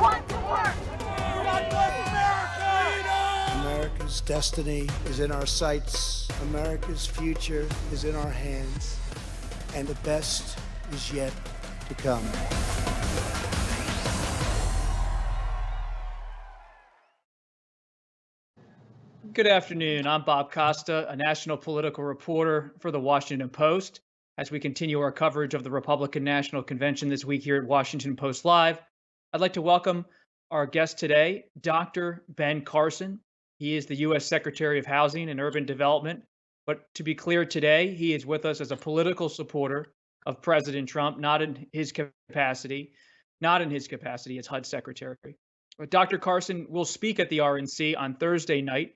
want to work. God bless America! America's destiny is in our sights. America's future is in our hands. And the best is yet to come. Good afternoon. I'm Bob Costa, a national political reporter for the Washington Post. As we continue our coverage of the Republican National Convention this week here at Washington Post Live, I'd like to welcome our guest today, Dr. Ben Carson. He is the U.S. Secretary of Housing and Urban Development. But to be clear today, he is with us as a political supporter of President Trump, not in his capacity as HUD Secretary. But Dr. Carson will speak at the RNC on Thursday night.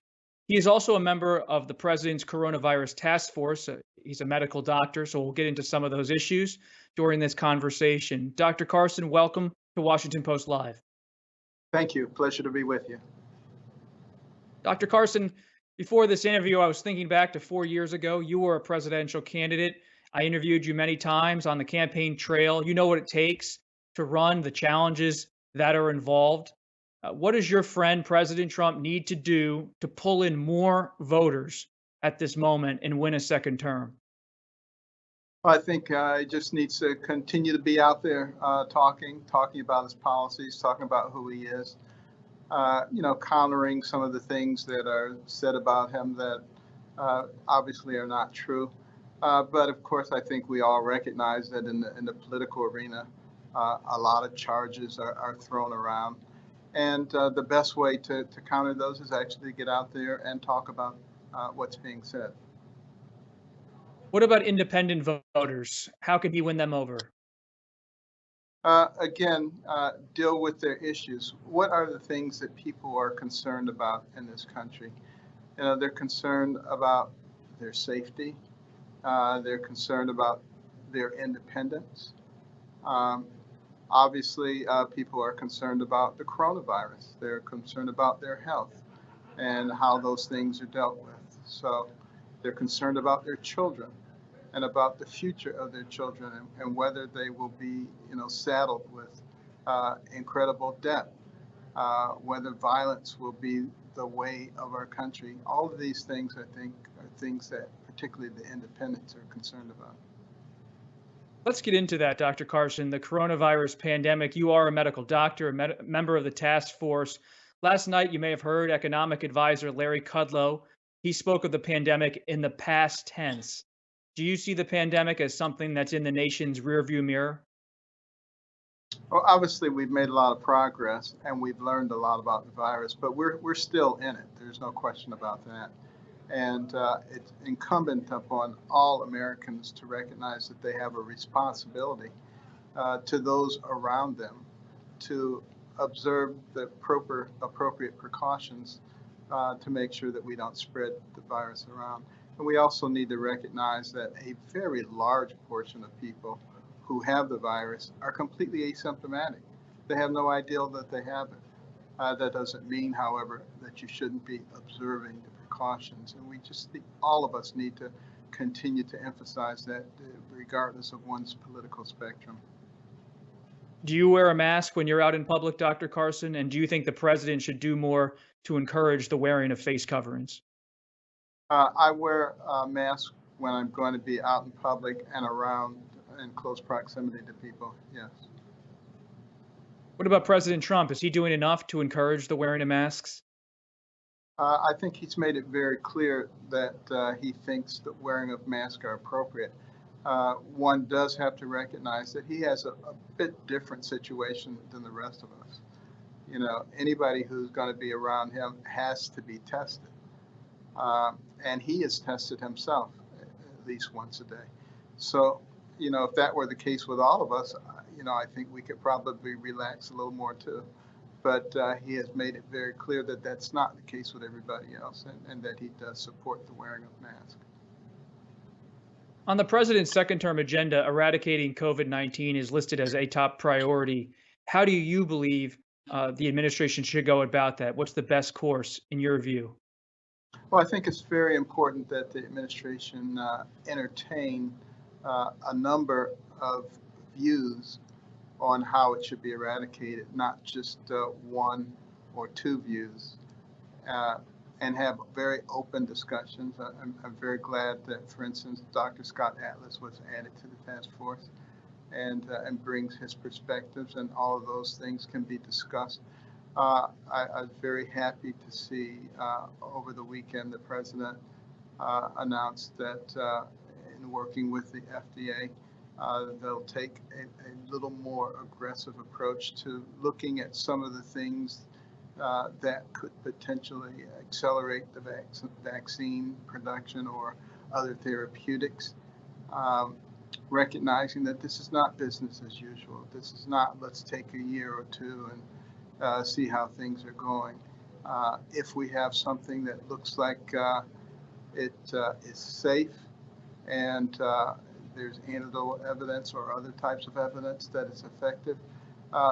He is also a member of the president's coronavirus task force. He's a medical doctor, so we'll get into some of those issues during this conversation. Dr. Carson, welcome to Washington Post Live. Thank you. Pleasure to be with you. Dr. Carson, before this interview, I was thinking back to 4 years ago. You were a presidential candidate. I interviewed you many times on the campaign trail. You know what it takes to run, the challenges that are involved. What does your friend, President Trump, need to do to pull in more voters at this moment and win a second term? I think he just needs to continue to be out there talking about his policies, talking about who he is, countering some of the things that are said about him that obviously are not true. But of course, I think we all recognize that in the political arena, a lot of charges are thrown around. And the best way to counter those is actually to get out there and talk about what's being said. What about independent voters? How can he win them over? Deal with their issues. What are the things that people are concerned about in this country? They're concerned about their safety. They're concerned about their independence. Obviously, people are concerned about the coronavirus. They're concerned about their health and how those things are dealt with. So they're concerned about their children and about the future of their children and whether they will be, saddled with incredible debt, whether violence will be the way of our country. All of these things, I think, are things that particularly the independents are concerned about. Let's get into that, Dr. Carson. The coronavirus pandemic, you are a medical doctor, a member of the task force. Last night, you may have heard economic advisor Larry Kudlow. He spoke of the pandemic in the past tense. Do you see the pandemic as something that's in the nation's rearview mirror? Well, obviously, we've made a lot of progress and we've learned a lot about the virus, but we're still in it. There's no question about that. And it's incumbent upon all Americans to recognize that they have a responsibility to those around them to observe the appropriate precautions to make sure that we don't spread the virus around. And we also need to recognize that a very large portion of people who have the virus are completely asymptomatic. They have no idea that they have it. That doesn't mean, however, that you shouldn't be observing the precautions. And we just think all of us need to continue to emphasize that regardless of one's political spectrum. Do you wear a mask when you're out in public, Dr. Carson? And do you think the president should do more to encourage the wearing of face coverings? I wear a mask when I'm going to be out in public and around in close proximity to people, yes. What about President Trump? Is he doing enough to encourage the wearing of masks? I think he's made it very clear that he thinks that wearing of masks are appropriate. One does have to recognize that he has a bit different situation than the rest of us. Anybody who's going to be around him has to be tested. And he is tested himself at least once a day. So, if that were the case with all of us, I think we could probably relax a little more too. But he has made it very clear that that's not the case with everybody else and that he does support the wearing of masks. On the president's second-term agenda, eradicating COVID-19 is listed as a top priority. How do you believe the administration should go about that? What's the best course in your view? Well, I think it's very important that the administration entertain a number of views on how it should be eradicated, not just one or two views, and have very open discussions. I'm very glad that, for instance, Dr. Scott Atlas was added to the task force and brings his perspectives, and all of those things can be discussed. I was very happy to see over the weekend the president announced that in working with the FDA, they'll take a little more aggressive approach to looking at some of the things that could potentially accelerate the vaccine production or other therapeutics, recognizing that this is not business as usual. This is not, let's take a year or two and see how things are going. If we have something that looks like it is safe and there's anecdotal evidence or other types of evidence that it's effective,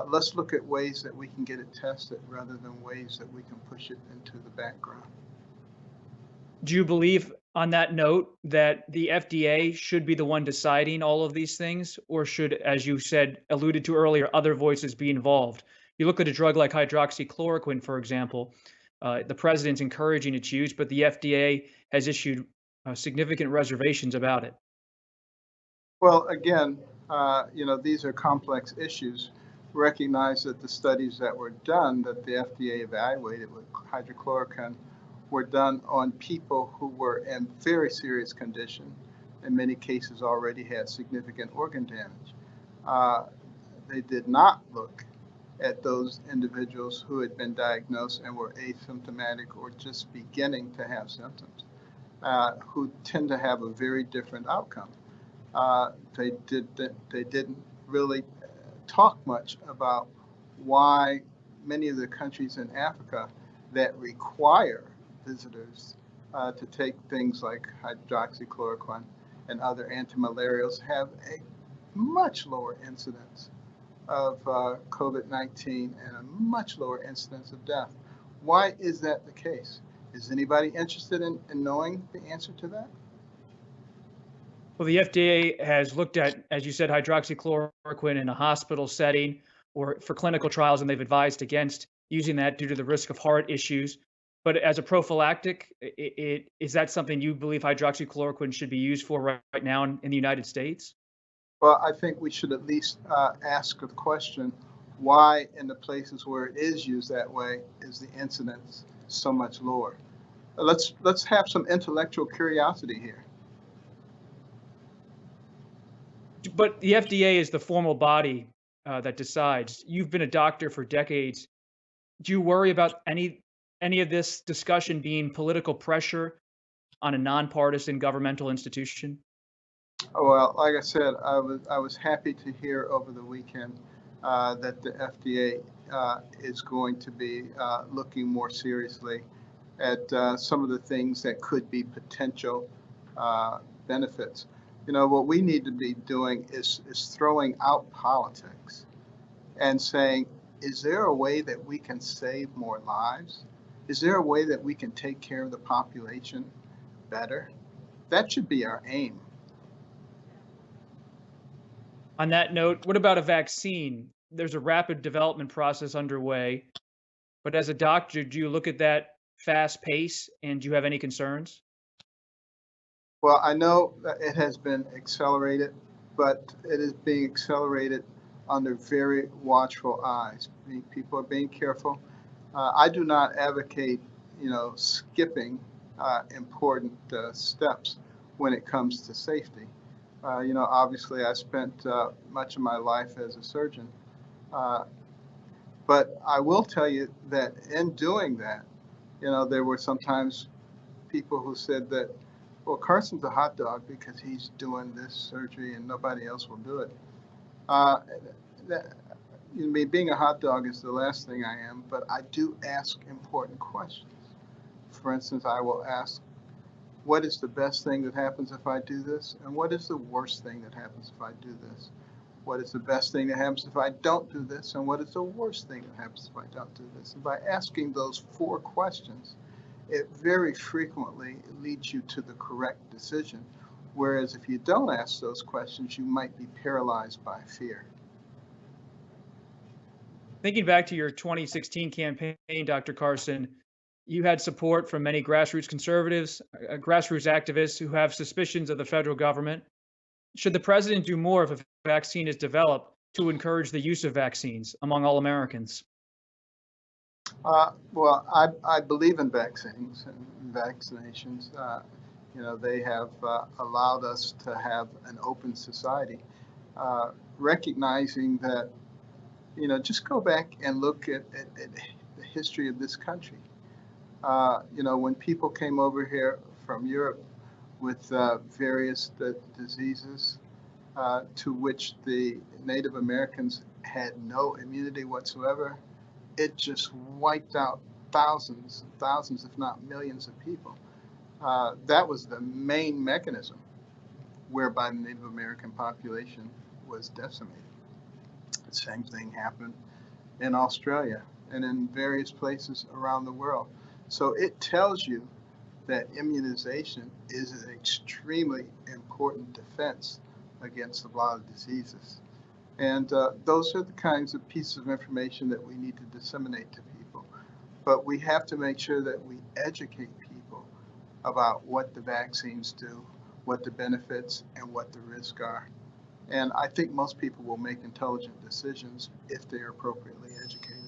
let's look at ways that we can get it tested rather than ways that we can push it into the background. Do you believe, on that note, that the FDA should be the one deciding all of these things, or should, as you said, alluded to earlier, other voices be involved? You look at a drug like hydroxychloroquine, for example, the president's encouraging its use, but the FDA has issued significant reservations about it. Well, again, these are complex issues. Recognize that the studies that were done that the FDA evaluated with hydrochloroquine were done on people who were in very serious condition, in many cases already had significant organ damage. They did not look at those individuals who had been diagnosed and were asymptomatic or just beginning to have symptoms, who tend to have a very different outcome. They didn't really talk much about why many of the countries in Africa that require visitors to take things like hydroxychloroquine and other antimalarials have a much lower incidence of COVID-19 and a much lower incidence of death. Why is that the case? Is anybody interested in knowing the answer to that? Well, the FDA has looked at, as you said, hydroxychloroquine in a hospital setting or for clinical trials, and they've advised against using that due to the risk of heart issues. But as a prophylactic, is that something you believe hydroxychloroquine should be used for right now in the United States? Well, I think we should at least ask the question, why in the places where it is used that way is the incidence so much lower? Let's have some intellectual curiosity here. But the FDA is the formal body that decides. You've been a doctor for decades. Do you worry about any of this discussion being political pressure on a nonpartisan governmental institution? Well, like I said, I was happy to hear over the weekend that the FDA is going to be looking more seriously at some of the things that could be potential benefits. What we need to be doing is throwing out politics and saying, is there a way that we can save more lives? Is there a way that we can take care of the population better? That should be our aim. On that note, what about a vaccine? There's a rapid development process underway, but as a doctor, do you look at that fast pace and do you have any concerns? Well, I know that it has been accelerated, but it is being accelerated under very watchful eyes. People are being careful. I do not advocate, skipping important steps when it comes to safety. Obviously, I spent much of my life as a surgeon, but I will tell you that in doing that, there were sometimes people who said that, well, Carson's a hot dog because he's doing this surgery and nobody else will do it. Being a hot dog is the last thing I am, but I do ask important questions. For instance, I will ask, what is the best thing that happens if I do this? And what is the worst thing that happens if I do this? What is the best thing that happens if I don't do this? And what is the worst thing that happens if I don't do this? And by asking those 4 questions, it very frequently leads you to the correct decision. Whereas if you don't ask those questions, you might be paralyzed by fear. Thinking back to your 2016 campaign, Dr. Carson, you had support from many grassroots conservatives, grassroots activists who have suspicions of the federal government. Should the president do more if a vaccine is developed to encourage the use of vaccines among all Americans? Well, I believe in vaccines and vaccinations. They have allowed us to have an open society, recognizing that, just go back and look at the history of this country. When people came over here from Europe with various diseases to which the Native Americans had no immunity whatsoever, it just wiped out thousands and thousands, if not millions of people. That was the main mechanism whereby the Native American population was decimated. The same thing happened in Australia and in various places around the world. So it tells you that immunization is an extremely important defense against a lot of diseases. And those are the kinds of pieces of information that we need to disseminate to people. But we have to make sure that we educate people about what the vaccines do, what the benefits, and what the risks are. And I think most people will make intelligent decisions if they're appropriately educated.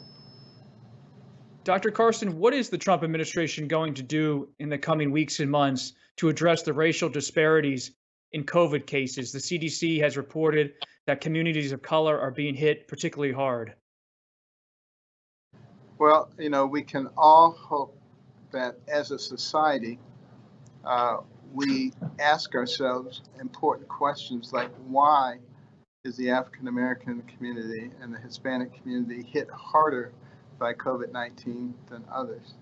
Dr. Carson, what is the Trump administration going to do in the coming weeks and months to address the racial disparities in COVID cases? The CDC has reported that communities of color are being hit particularly hard. Well, we can all hope that as a society, we ask ourselves important questions like, why is the African American community and the Hispanic community hit harder by COVID-19 than others?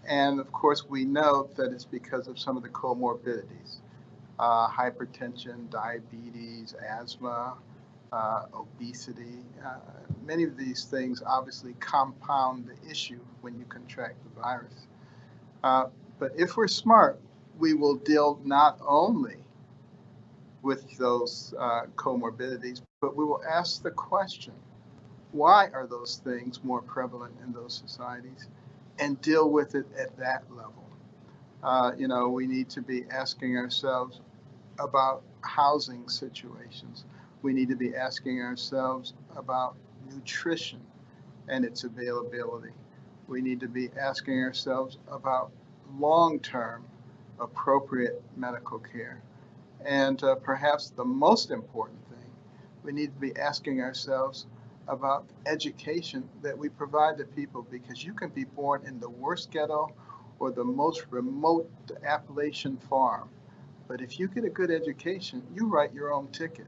And of course, we know that it's because of some of the comorbidities, hypertension, diabetes, asthma, obesity. Many of these things obviously compound the issue when you contract the virus. But if we're smart, we will deal not only with those comorbidities, but we will ask the question, why are those things more prevalent in those societies, and deal with it at that level. We need to be asking ourselves about housing situations. We need to be asking ourselves about nutrition and its availability. We need to be asking ourselves about long-term appropriate medical care. And perhaps the most important thing, we need to be asking ourselves about education that we provide to people, because you can be born in the worst ghetto or the most remote Appalachian farm. But if you get a good education, you write your own ticket.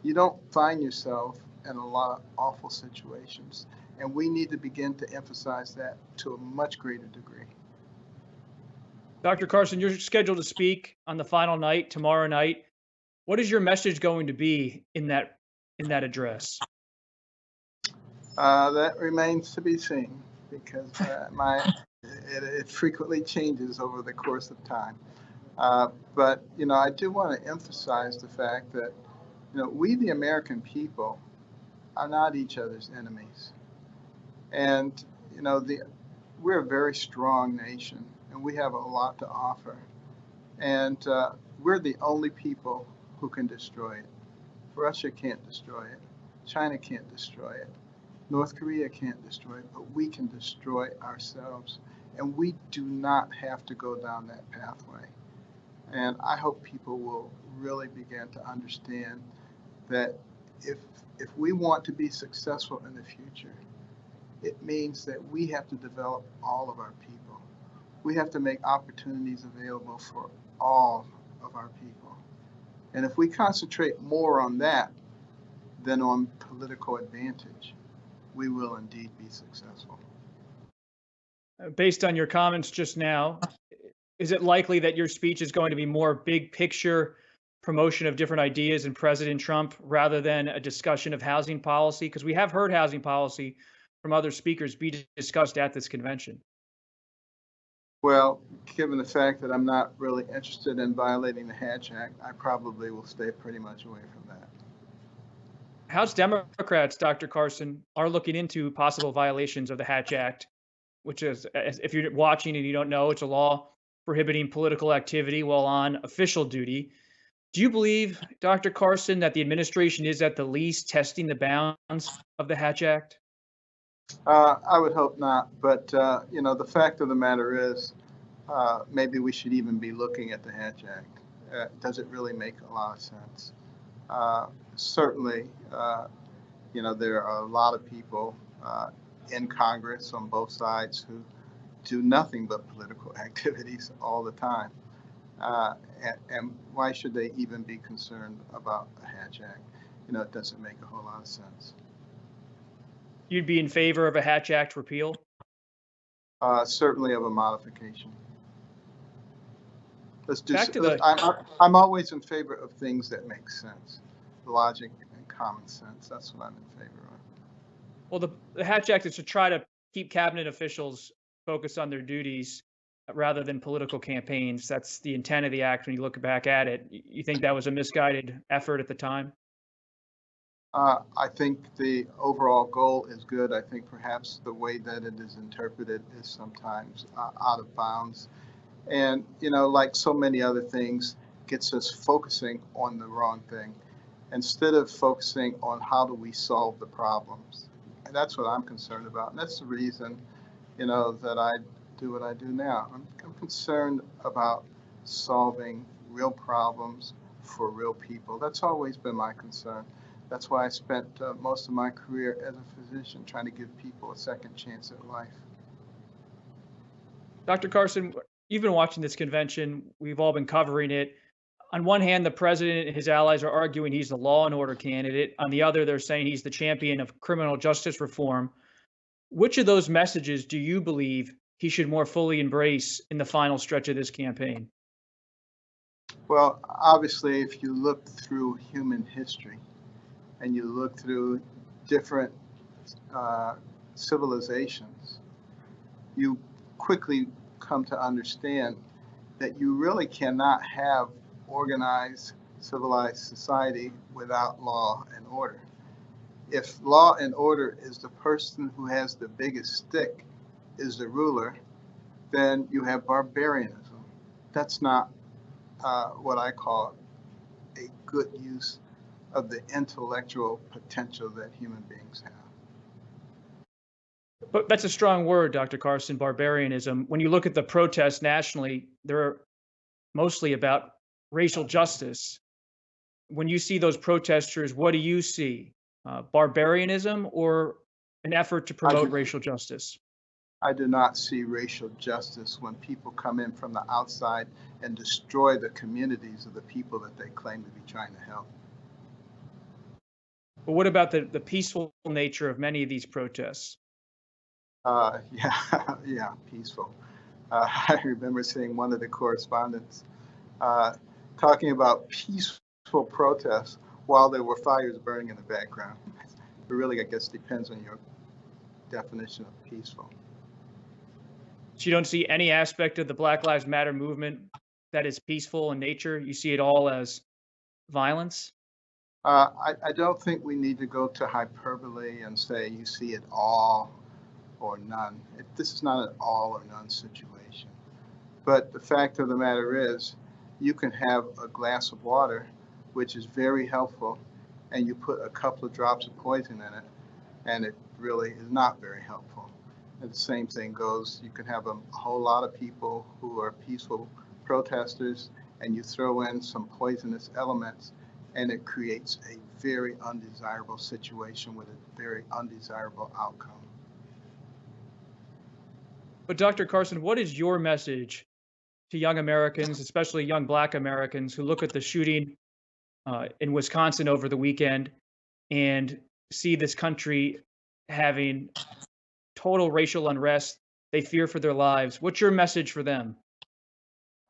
You don't find yourself in a lot of awful situations. And we need to begin to emphasize that to a much greater degree. Dr. Carson, you're scheduled to speak on the final night, tomorrow night. What is your message going to be in that address? That remains to be seen, because it frequently changes over the course of time. But I do want to emphasize the fact that we, the American people, are not each other's enemies. And we're a very strong nation, and we have a lot to offer. And we're the only people who can destroy it. Russia can't destroy it. China can't destroy it. North Korea can't destroy it, but we can destroy ourselves. And we do not have to go down that pathway. And I hope people will really begin to understand that if we want to be successful in the future, it means that we have to develop all of our people. We have to make opportunities available for all of our people. And if we concentrate more on that than on political advantage, we will indeed be successful. Based on your comments just now, is it likely that your speech is going to be more big picture promotion of different ideas in President Trump rather than a discussion of housing policy? Because we have heard housing policy from other speakers be discussed at this convention. Well, given the fact that I'm not really interested in violating the Hatch Act, I probably will stay pretty much away from that. House Democrats, Dr. Carson, are looking into possible violations of the Hatch Act, which is, if you're watching and you don't know, it's a law prohibiting political activity while on official duty. Do you believe, Dr. Carson, that the administration is at the least testing the bounds of the Hatch Act? I would hope not, but the fact of the matter is, maybe we should even be looking at the Hatch Act. Does it really make a lot of sense? Certainly, there are a lot of people in Congress on both sides who do nothing but political activities all the time. And why should they even be concerned about the Hatch Act? It doesn't make a whole lot of sense. You'd be in favor of a Hatch Act repeal? Certainly of a modification. Let's do. Back to the I'm always in favor of things that make sense, logic and common sense. That's what I'm in favor of. well, the Hatch Act is to try to keep cabinet officials focused on their duties rather than political campaigns. That's the intent of the act when you look back at it. You think that was a misguided effort at the time? I think the overall goal is good. I think perhaps the way that it is interpreted is sometimes out of bounds. And, like so many other things, gets us focusing on the wrong thing instead of focusing on how do we solve the problems. And that's what I'm concerned about. And that's the reason, that I do what I do now. I'm concerned about solving real problems for real people. That's always been my concern. That's why I spent most of my career as a physician trying to give people a second chance at life. Dr. Carson, you've been watching this convention. We've all been covering it. On one hand, the president and his allies are arguing he's the law and order candidate. On the other, they're saying he's the champion of criminal justice reform. Which of those messages do you believe he should more fully embrace in the final stretch of this campaign? Well, obviously, if you look through human history and you look through different civilizations, you quickly come to understand that you really cannot have organized, civilized society without law and order. If law and order is the person who has the biggest stick, is the ruler, then you have barbarianism. That's not what I call a good use of the intellectual potential that human beings have. But that's a strong word, Dr. Carson, barbarianism. When you look at the protests nationally, they're mostly about racial justice. When you see those protesters, what do you see? Barbarianism or an effort to promote racial justice? I do not see racial justice when people come in from the outside and destroy the communities of the people that they claim to be trying to help. But what about the peaceful nature of many of these protests? Yeah, peaceful. I remember seeing one of the correspondents talking about peaceful protests while there were fires burning in the background. It really, I guess, depends on your definition of peaceful. So you don't see any aspect of the Black Lives Matter movement that is peaceful in nature? You see it all as violence? I don't think we need to go to hyperbole and say you see it all or none. This is not an all or none situation. But the fact of the matter is, you can have a glass of water, which is very helpful, and you put a couple of drops of poison in it, and it really is not very helpful. And the same thing goes, you can have a whole lot of people who are peaceful protesters, and you throw in some poisonous elements, and it creates a very undesirable situation with a very undesirable outcome. But Dr. Carson, what is your message to young Americans, especially young Black Americans, who look at the shooting in Wisconsin over the weekend and see this country having total racial unrest? They fear for their lives. What's your message for them?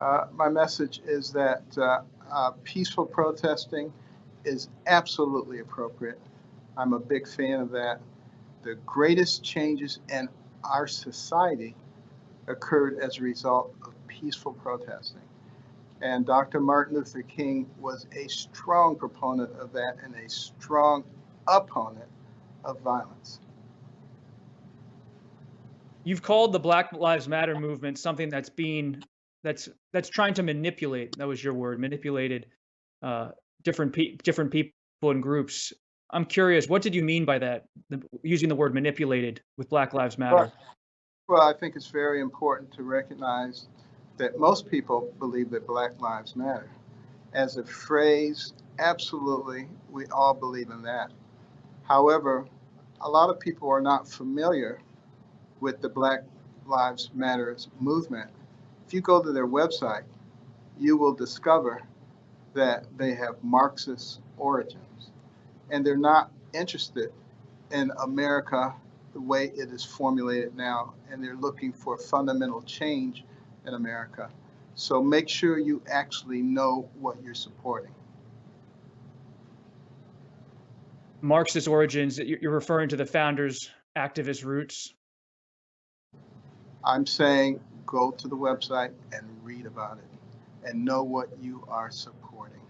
My message is that peaceful protesting is absolutely appropriate. I'm a big fan of that. The greatest changes in our society occurred as a result of peaceful protesting. And Dr. Martin Luther King was a strong proponent of that and a strong opponent of violence. You've called the Black Lives Matter movement something that's trying to manipulate. That was your word, manipulated different people and groups. I'm curious, what did you mean by that? Using the word manipulated with Black Lives Matter. Well, I think it's very important to recognize that most people believe that Black Lives Matter. As a phrase, absolutely, we all believe in that. However, a lot of people are not familiar with the Black Lives Matter movement. If you go to their website, you will discover that they have Marxist origins, and they're not interested in America the way it is formulated now, and they're looking for fundamental change in America. So make sure you actually know what you're supporting. Marxist origins, you're referring to the founders' activist roots? I'm saying go to the website and read about it and know what you are supporting.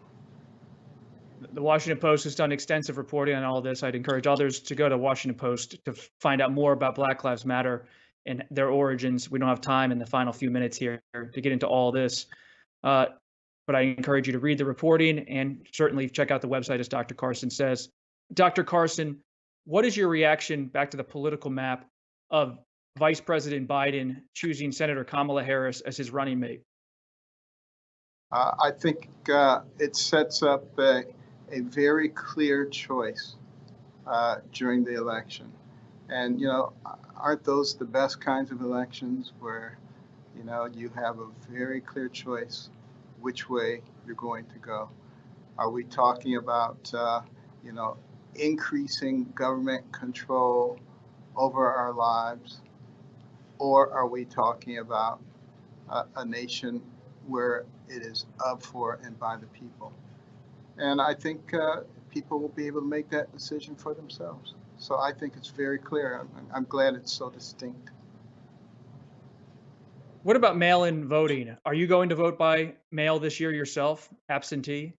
The Washington Post has done extensive reporting on all of this. I'd encourage others to go to Washington Post to find out more about Black Lives Matter and their origins. We don't have time in the final few minutes here to get into all this. But I encourage you to read the reporting and certainly check out the website, as Dr. Carson says. Dr. Carson, what is your reaction back to the political map of Vice President Biden choosing Senator Kamala Harris as his running mate? I think it sets up a very clear choice during the election. And, aren't those the best kinds of elections where, you have a very clear choice which way you're going to go? Are we talking about, increasing government control over our lives? Or are we talking about a nation where it is of, for, and by the people? And I think people will be able to make that decision for themselves. So I think it's very clear. I'm glad it's so distinct. What about mail-in voting? Are you going to vote by mail this year yourself, absentee?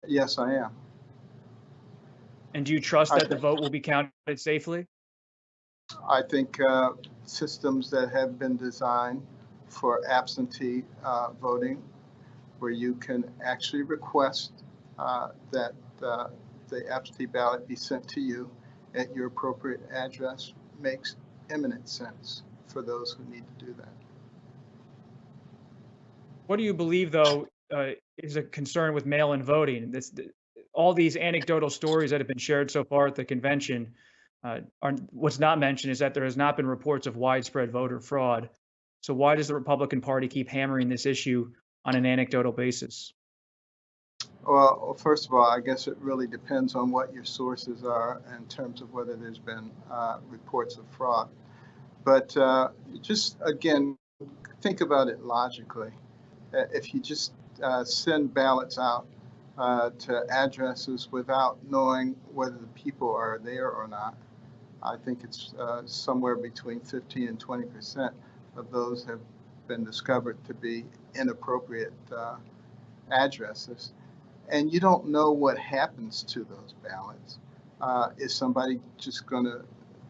Yes, I am. And do you trust that the vote will be counted safely? I think systems that have been designed for absentee voting, where you can actually request that the absentee ballot be sent to you at your appropriate address, makes eminent sense for those who need to do that. What do you believe, though, is a concern with mail-in voting? All these anecdotal stories that have been shared so far at the convention, what's not mentioned is that there has not been reports of widespread voter fraud. So why does the Republican Party keep hammering this issue on an anecdotal basis? Well, first of all, I guess it really depends on what your sources are in terms of whether there's been reports of fraud. But just, again, think about it logically. If you just send ballots out to addresses without knowing whether the people are there or not, I think it's somewhere between 15 and 20% of those have been discovered to be inappropriate addresses. And you don't know what happens to those ballots. Is somebody just going to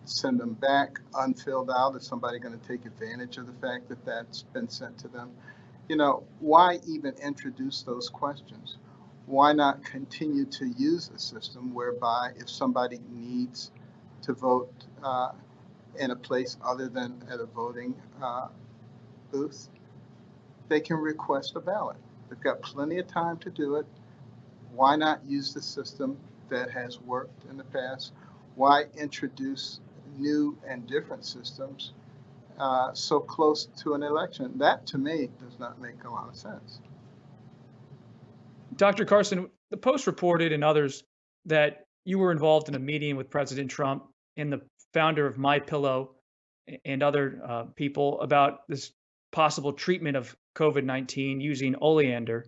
send them back unfilled out? Is somebody going to take advantage of the fact that that's been sent to them? Why even introduce those questions? Why not continue to use a system whereby if somebody needs to vote in a place other than at a voting booth, they can request a ballot? They've got plenty of time to do it. Why not use the system that has worked in the past? Why introduce new and different systems so close to an election? That, to me, does not make a lot of sense. Dr. Carson, the Post reported and others that you were involved in a meeting with President Trump and the founder of MyPillow and other people about this possible treatment of COVID-19 using oleander.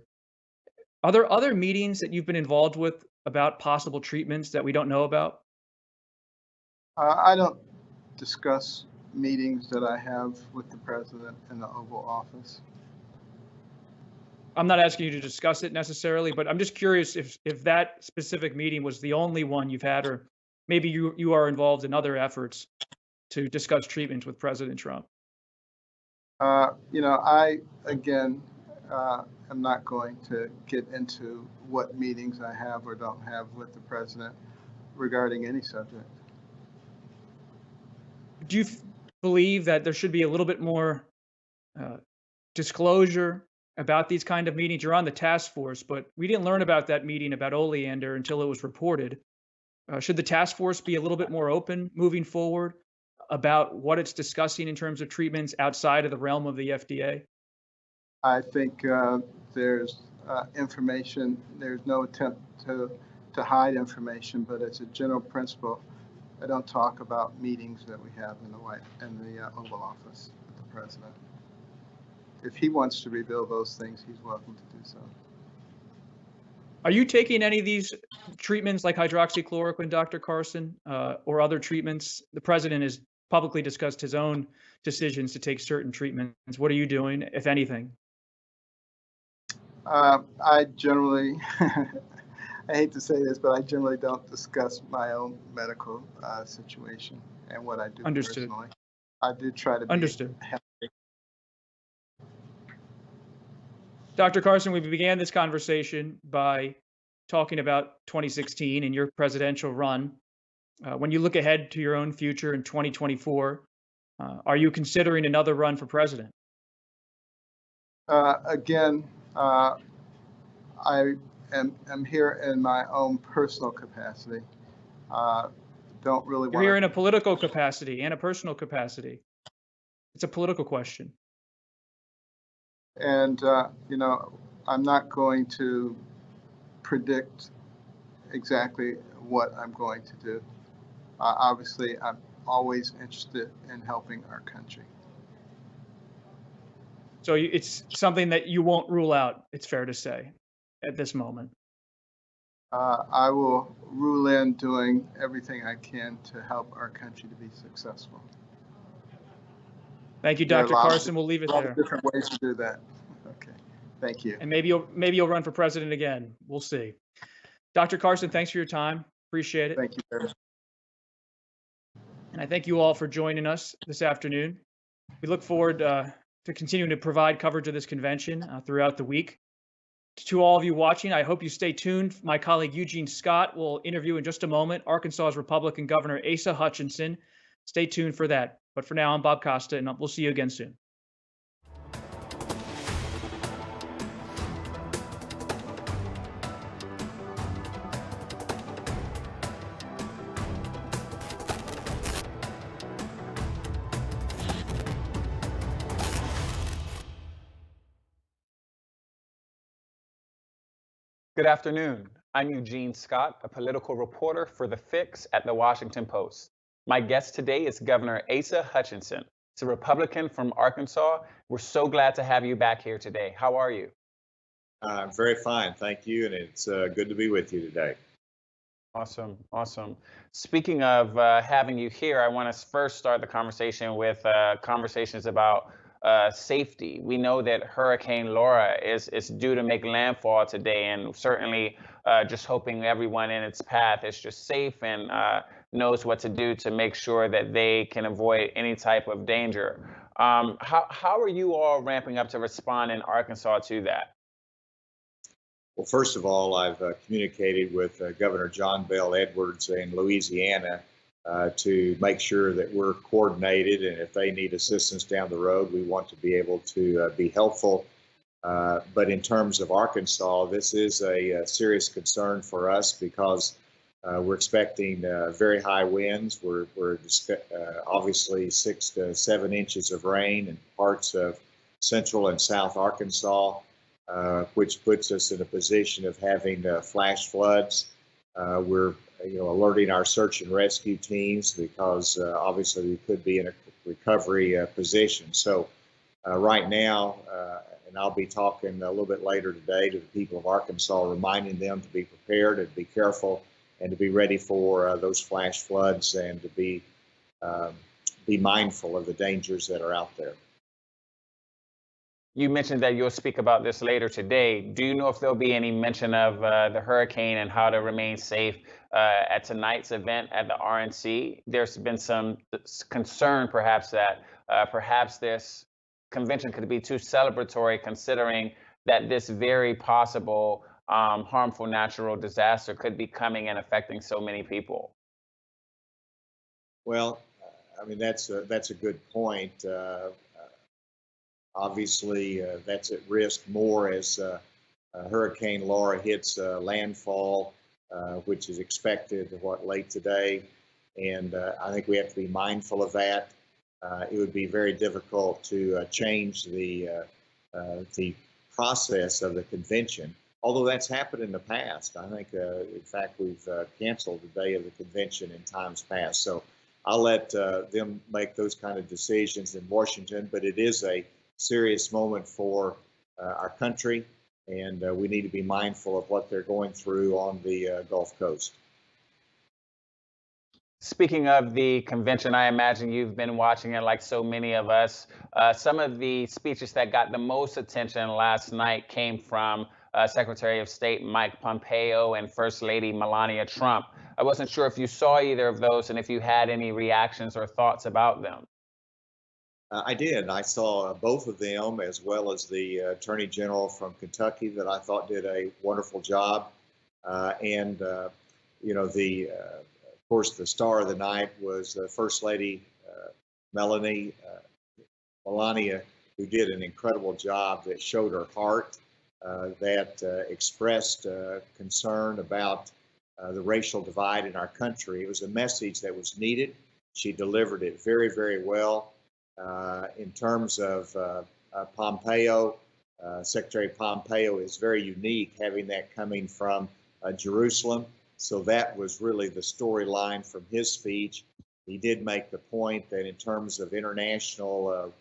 Are there other meetings that you've been involved with about possible treatments that we don't know about? I don't discuss meetings that I have with the president in the Oval Office. I'm not asking you to discuss it necessarily, but I'm just curious if that specific meeting was the only one you've had, or maybe you are involved in other efforts to discuss treatment with President Trump. I, again, am not going to get into what meetings I have or don't have with the president regarding any subject. Do you believe that there should be a little bit more disclosure about these kind of meetings? You're on the task force, but we didn't learn about that meeting about Oleander until it was reported. Should the task force be a little bit more open moving forward about what it's discussing in terms of treatments outside of the realm of the FDA? I think there's information. There's no attempt to hide information, but as a general principle, I don't talk about meetings that we have in the Oval Office with the president. If he wants to reveal those things, he's welcome to do so. Are you taking any of these treatments like hydroxychloroquine, Dr. Carson, or other treatments? The president has publicly discussed his own decisions to take certain treatments. What are you doing, if anything? I generally, I hate to say this, but I generally don't discuss my own medical situation and what I do personally. I do try to be healthy. Dr. Carson, we began this conversation by talking about 2016 and your presidential run. When you look ahead to your own future in 2024, are you considering another run for president? Again, I am here in my own personal capacity. Don't really want. You're here in a political capacity and a personal capacity. It's a political question. And, I'm not going to predict exactly what I'm going to do. Obviously, I'm always interested in helping our country. So it's something that you won't rule out, it's fair to say, at this moment. I will rule in doing everything I can to help our country to be successful. Thank you, Dr. Carson. We'll leave it there. Different ways to do that. Okay. Thank you. And maybe you'll run for president again. We'll see. Dr. Carson, thanks for your time. Appreciate it. Thank you very much. And I thank you all for joining us this afternoon. We look forward to continuing to provide coverage of this convention throughout the week. To all of you watching, I hope you stay tuned. My colleague Eugene Scott will interview in just a moment Arkansas's Republican Governor Asa Hutchinson. Stay tuned for that. But for now, I'm Bob Costa, and we'll see you again soon. Good afternoon. I'm Eugene Scott, a political reporter for The Fix at The Washington Post. My guest today is Governor Asa Hutchinson. He's a Republican from Arkansas. We're so glad to have you back here today. How are you? I'm very fine, thank you, and it's good to be with you today. Awesome, awesome. Speaking of having you here, I want to first start the conversation with conversations about safety. We know that Hurricane Laura is due to make landfall today, and certainly just hoping everyone in its path is just safe and knows what to do to make sure that they can avoid any type of danger. How are you all ramping up to respond in Arkansas to that? Well, first of all, I've communicated with Governor John Bel Edwards in Louisiana to make sure that we're coordinated, and if they need assistance down the road, we want to be able to be helpful. But in terms of Arkansas, this is a serious concern for us because we're expecting very high winds. We're obviously 6 to 7 inches of rain in parts of central and south Arkansas, which puts us in a position of having flash floods. We're alerting our search and rescue teams because obviously we could be in a recovery position. So right now, and I'll be talking a little bit later today to the people of Arkansas, reminding them to be prepared and be careful and to be ready for those flash floods and to be mindful of the dangers that are out there. You mentioned that you'll speak about this later today. Do you know if there'll be any mention of the hurricane and how to remain safe at tonight's event at the RNC? There's been some concern, perhaps, that perhaps this convention could be too celebratory, considering that this very possible harmful natural disaster could be coming and affecting so many people. Well, I mean, that's a good point. Obviously, that's at risk more as Hurricane Laura hits landfall, which is expected late today, and I think we have to be mindful of that. It would be very difficult to change the process of the convention, although that's happened in the past. I think, in fact, we've canceled the day of the convention in times past. So I'll let them make those kind of decisions in Washington, but it is a serious moment for our country, and we need to be mindful of what they're going through on the Gulf Coast. Speaking of the convention, I imagine you've been watching it like so many of us. Some of the speeches that got the most attention last night came from Secretary of State Mike Pompeo and First Lady Melania Trump. I wasn't sure if you saw either of those and if you had any reactions or thoughts about them. I did. I saw both of them, as well as the Attorney General from Kentucky, that I thought did a wonderful job. You know, of course, the star of the night was First Lady Melania, who did an incredible job that showed her heart, that expressed concern about the racial divide in our country. It was a message that was needed. She delivered it very, very well. In terms of Pompeo, Secretary Pompeo is very unique, having that coming from Jerusalem. So that was really the storyline from his speech. He did make the point that in terms of international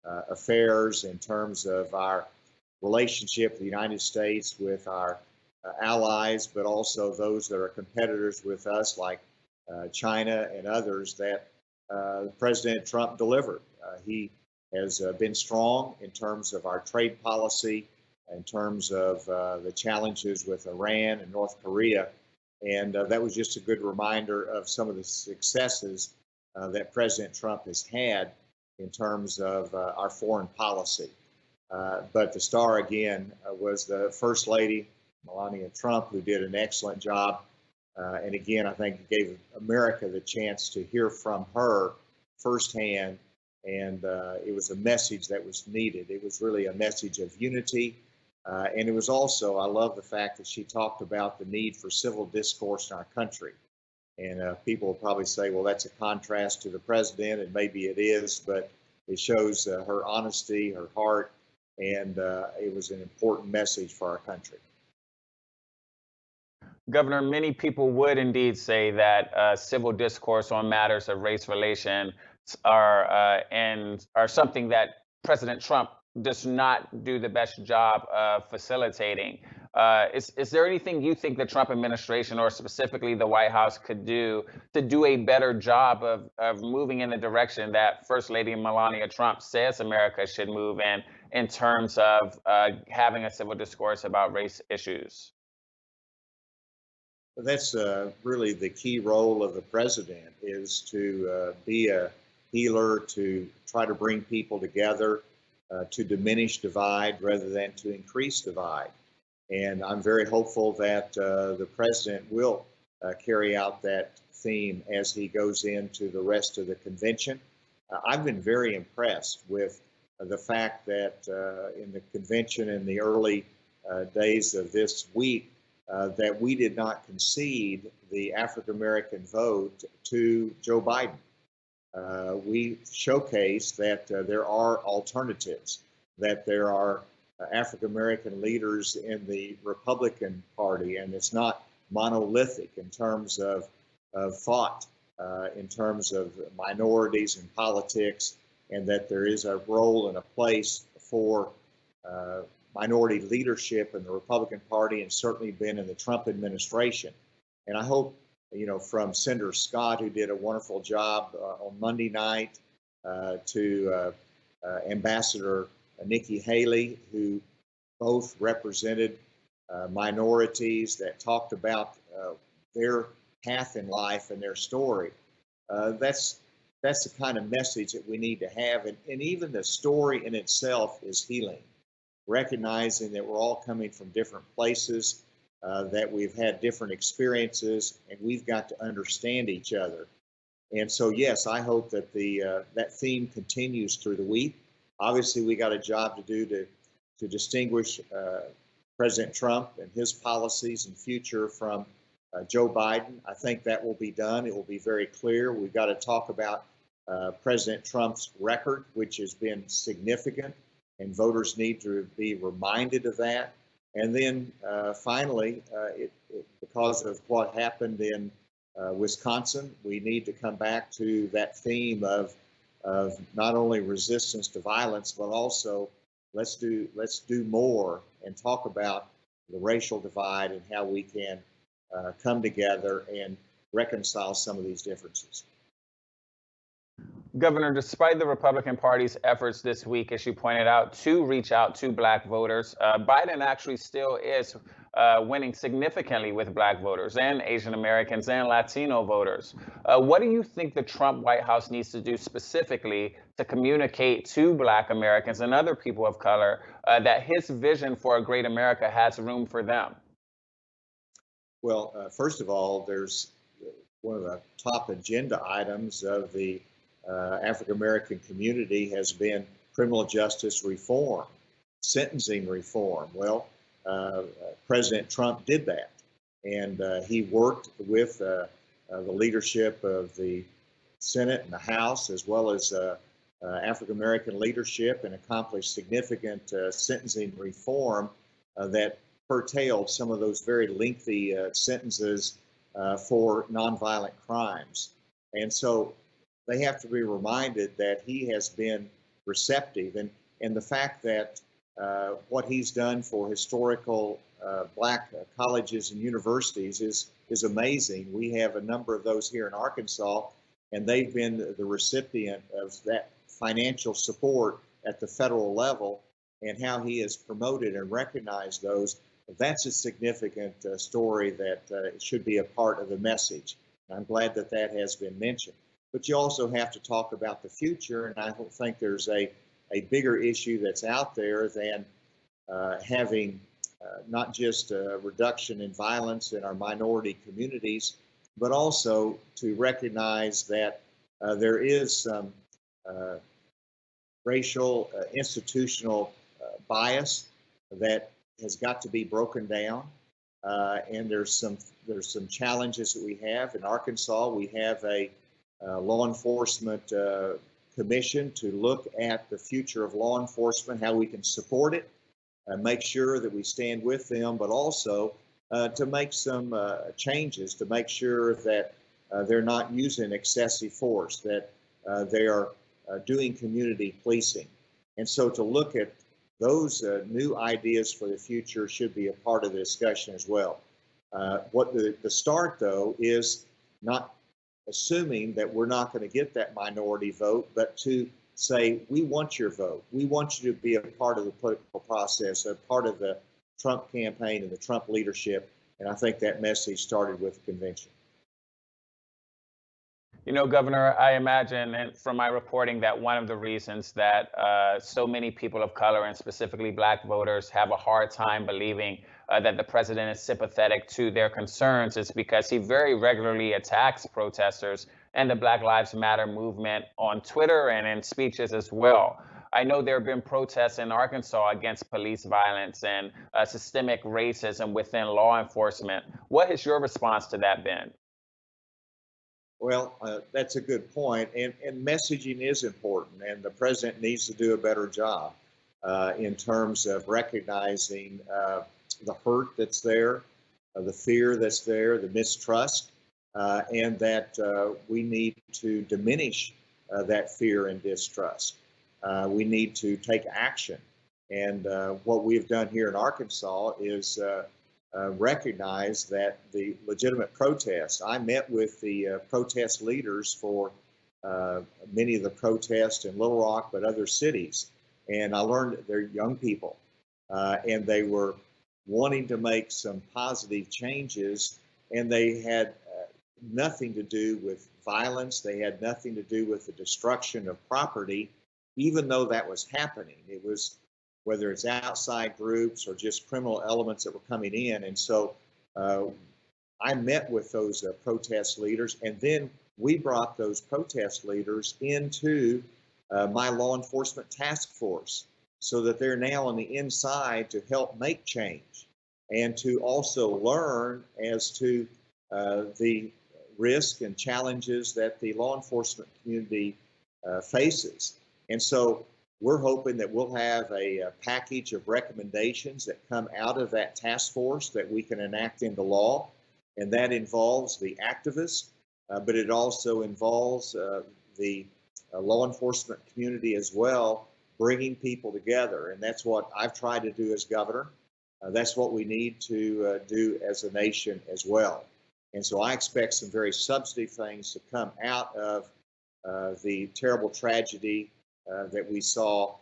affairs, in terms of our relationship with the United States with our allies, but also those that are competitors with us, like China and others, that President Trump delivered. He has been strong in terms of our trade policy, in terms of the challenges with Iran and North Korea. And that was just a good reminder of some of the successes that President Trump has had in terms of our foreign policy. But the star, again, was the First Lady, Melania Trump, who did an excellent job. And again, I think it gave America the chance to hear from her firsthand. And it was a message that was needed. It was really a message of unity. And it was also, I love the fact that she talked about the need for civil discourse in our country. And people will probably say, well, that's a contrast to the president, and maybe it is, but it shows her honesty, her heart, and it was an important message for our country. Governor, many people would indeed say that civil discourse on matters of race relations are something that President Trump does not do the best job of facilitating. Is there anything you think the Trump administration, or specifically the White House, could do to do a better job of moving in the direction that First Lady Melania Trump says America should move in terms of having a civil discourse about race issues? That's really the key role of the president, is to be a healer, to try to bring people together, to diminish divide rather than to increase divide. And I'm very hopeful that the president will carry out that theme as he goes into the rest of the convention. I've been very impressed with the fact that in the convention in the early days of this week, that we did not concede the African American vote to Joe Biden. We showcased that there are alternatives, that there are African American leaders in the Republican Party, and it's not monolithic in terms of thought, in terms of minorities in politics, and that there is a role and a place for minority leadership in the Republican Party, and certainly been in the Trump administration. And I hope, from Senator Scott, who did a wonderful job on Monday night, to Ambassador Nikki Haley, who both represented minorities that talked about their path in life and their story. That's the kind of message that we need to have. And even the story in itself is healing, recognizing that we're all coming from different places, that we've had different experiences, and we've got to understand each other. And so, yes, I hope that that theme continues through the week. Obviously, we got a job to do to distinguish President Trump and his policies and future from Joe Biden. I think that will be done. It will be very clear. We've got to talk about President Trump's record, which has been significant, and voters need to be reminded of that. And then finally, because of what happened in Wisconsin, we need to come back to that theme of not only resistance to violence, but also let's do more and talk about the racial divide and how we can come together and reconcile some of these differences. Governor, despite the Republican Party's efforts this week, as you pointed out, to reach out to Black voters, Biden actually still is winning significantly with Black voters and Asian Americans and Latino voters. What do you think the Trump White House needs to do specifically to communicate to Black Americans and other people of color that his vision for a great America has room for them? Well, first of all, there's one of the top agenda items of the African American community has been criminal justice reform, sentencing reform. Well, President Trump did that, and he worked with the leadership of the Senate and the House, as well as African American leadership, and accomplished significant sentencing reform that curtailed some of those very lengthy sentences for nonviolent crimes. And so they have to be reminded that he has been receptive, and the fact that what he's done for historical Black colleges and universities is amazing. We have a number of those here in Arkansas, and they've been the recipient of that financial support at the federal level, and how he has promoted and recognized those. That's a significant story that should be a part of the message. I'm glad that that has been mentioned. But you also have to talk about the future, and I don't think there's a bigger issue that's out there than having not just a reduction in violence in our minority communities, but also to recognize that there is some racial institutional bias that has got to be broken down, and there's some challenges that we have in Arkansas. We have a law enforcement commission to look at the future of law enforcement, how we can support it, and make sure that we stand with them, but also to make some changes to make sure that they're not using excessive force, that they are doing community policing. And so to look at those new ideas for the future should be a part of the discussion as well. What the start, though, is not assuming that we're not going to get that minority vote, but to say, we want your vote. We want you to be a part of the political process, a part of the Trump campaign and the Trump leadership. And I think that message started with the convention. You know, Governor, I imagine, and from my reporting, that one of the reasons that so many people of color, and specifically Black voters, have a hard time believing that the president is sympathetic to their concerns is because he very regularly attacks protesters and the Black Lives Matter movement on Twitter and in speeches as well. I know there have been protests in Arkansas against police violence and systemic racism within law enforcement. What has your response to that been? Well, that's a good point, and messaging is important, and the president needs to do a better job in terms of recognizing the hurt that's there, the fear that's there, the mistrust, and that we need to diminish that fear and distrust. We need to take action, and what we've done here in Arkansas is recognize that the legitimate protests. I met with the protest leaders for many of the protests in Little Rock, but other cities. And I learned that they're young people, and they were wanting to make some positive changes, and they had nothing to do with violence. They had nothing to do with the destruction of property, even though that was happening. It was, whether it's outside groups or just criminal elements that were coming in. And so I met with those protest leaders, and then we brought those protest leaders into my law enforcement task force, so that they're now on the inside to help make change and to also learn as to the risk and challenges that the law enforcement community faces. And so we're hoping that we'll have a package of recommendations that come out of that task force that we can enact into law. And that involves the activists, but it also involves the law enforcement community as well, bringing people together. And that's what I've tried to do as governor. That's what we need to do as a nation as well. And so I expect some very substantive things to come out of the terrible tragedy that we saw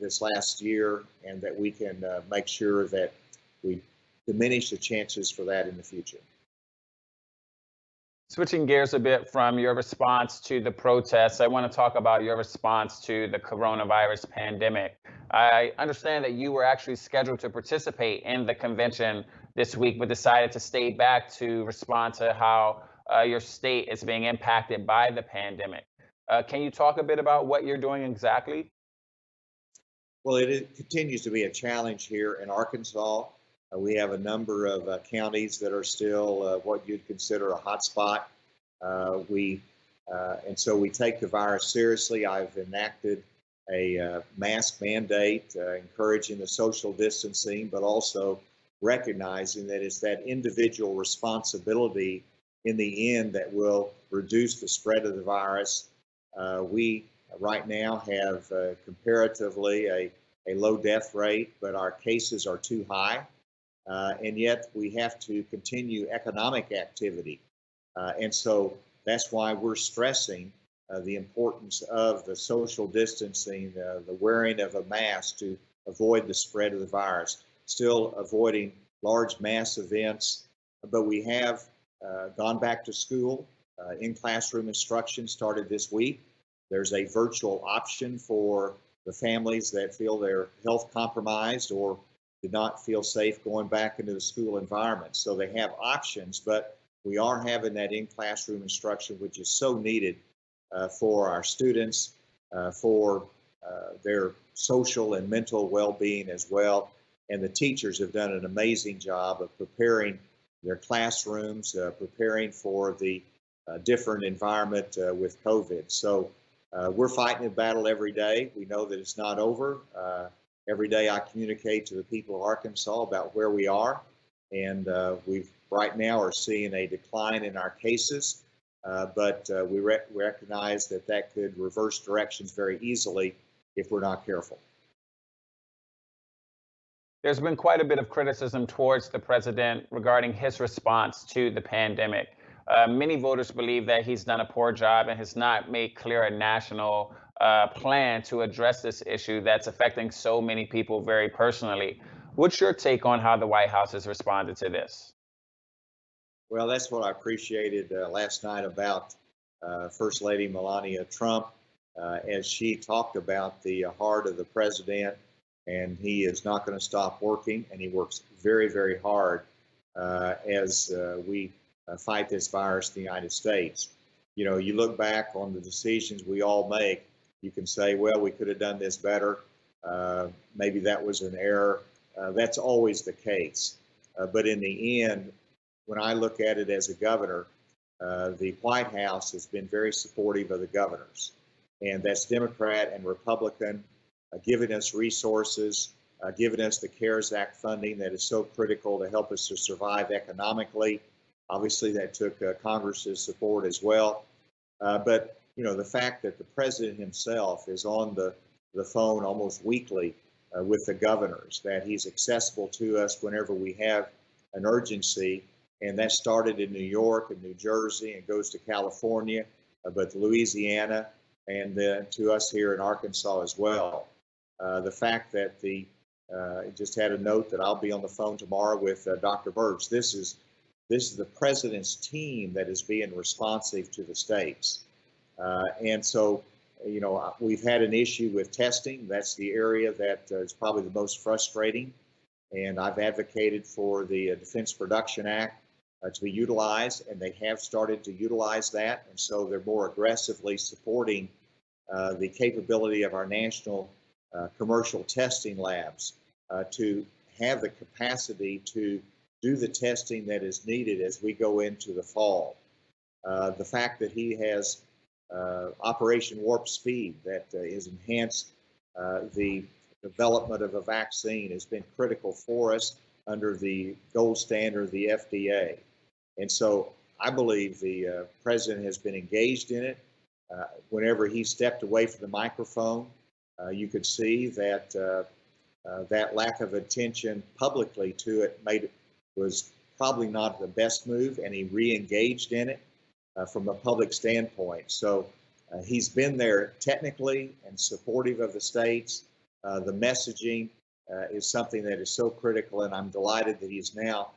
this last year, and that we can make sure that we diminish the chances for that in the future. Switching gears a bit from your response to the protests, I want to talk about your response to the coronavirus pandemic. I understand that you were actually scheduled to participate in the convention this week, but decided to stay back to respond to how your state is being impacted by the pandemic. Can you talk a bit about what you're doing exactly? Well, it continues to be a challenge here in Arkansas. We have a number of counties that are still what you'd consider a hotspot. And so we take the virus seriously. I've enacted a mask mandate, encouraging the social distancing, but also recognizing that it's that individual responsibility in the end that will reduce the spread of the virus. We right now have comparatively a low death rate, but our cases are too high. And yet we have to continue economic activity. And so that's why we're stressing the importance of the social distancing, the wearing of a mask to avoid the spread of the virus, still avoiding large mass events. But we have gone back to school. In-classroom instruction started this week. There's a virtual option for the families that feel they're health compromised or did not feel safe going back into the school environment. So they have options, but we are having that in-classroom instruction, which is so needed for our students, for their social and mental well-being as well. And the teachers have done an amazing job of preparing their classrooms, preparing for the different environment with COVID. So we're fighting the battle every day. We know that it's not over. Every day I communicate to the people of Arkansas about where we are, and we right now are seeing a decline in our cases, but we recognize that that could reverse directions very easily if we're not careful. There's been quite a bit of criticism towards the president regarding his response to the pandemic. Many voters believe that he's done a poor job and has not made clear a national plan to address this issue that's affecting so many people very personally. What's your take on how the White House has responded to this? Well, that's what I appreciated last night about First Lady Melania Trump, as she talked about the heart of the president, and he is not going to stop working, and he works very, very hard as we fight this virus in the United States. You know, you look back on the decisions we all make, you can say, well, we could have done this better. Maybe that was an error. That's always the case. But in the end, when I look at it as a governor, the White House has been very supportive of the governors. And that's Democrat and Republican, giving us resources, giving us the CARES Act funding that is so critical to help us to survive economically. Obviously, that took Congress's support as well. But you know, the fact that the president himself is on the phone almost weekly with the governors, that he's accessible to us whenever we have an urgency, and that started in New York and New Jersey and goes to California, but Louisiana, and then to us here in Arkansas as well. The fact that just had a note that I'll be on the phone tomorrow with Dr. Birch. This is the president's team that is being responsive to the states. And so, we've had an issue with testing. That's the area that is probably the most frustrating. And I've advocated for the Defense Production Act to be utilized, and they have started to utilize that. And so they're more aggressively supporting the capability of our national commercial testing labs to have the capacity to do the testing that is needed as we go into the fall. The fact that he has Operation Warp Speed that has enhanced the development of a vaccine has been critical for us under the gold standard of the FDA. And so I believe the president has been engaged in it. Whenever he stepped away from the microphone, you could see that that lack of attention publicly to it was probably not the best move, and he re-engaged in it from a public standpoint. So he's been there technically and supportive of the states. The messaging is something that is so critical, and I'm delighted that he's now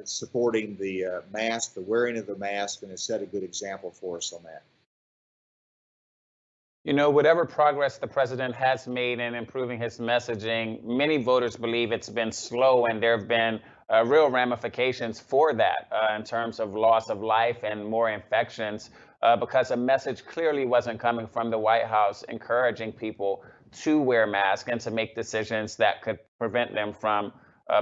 supporting the mask, the wearing of the mask, and has set a good example for us on that. Whatever progress the president has made in improving his messaging, many voters believe it's been slow, and there have been real ramifications for that in terms of loss of life and more infections because a message clearly wasn't coming from the White House encouraging people to wear masks and to make decisions that could prevent them from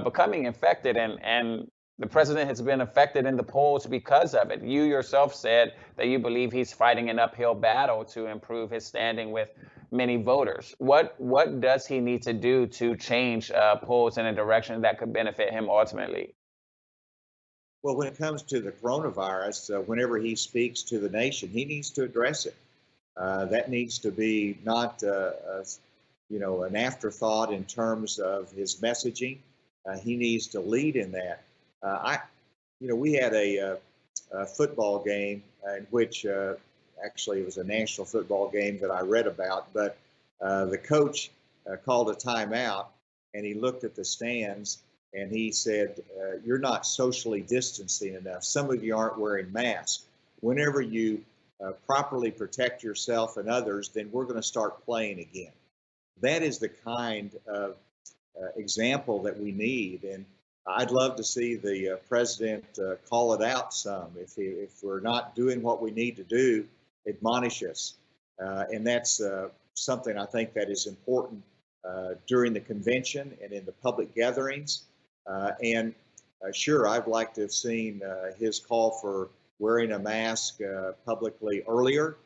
becoming infected. And the president has been affected in the polls because of it. You yourself said that you believe he's fighting an uphill battle to improve his standing with many voters. What does he need to do to change polls in a direction that could benefit him ultimately? Well, when it comes to the coronavirus, whenever he speaks to the nation, he needs to address it. That needs to be not, an afterthought in terms of his messaging. He needs to lead in that. We had a football game in which actually it was a national football game that I read about, but the coach called a timeout, and he looked at the stands and he said, you're not socially distancing enough. Some of you aren't wearing masks. Whenever you properly protect yourself and others, then we're going to start playing again. That is the kind of example that we need. And I'd love to see the president call it out some. If we're not doing what we need to do, admonish us. And that's something I think that is important during the convention and in the public gatherings. Sure, I'd like to have seen his call for wearing a mask publicly earlier,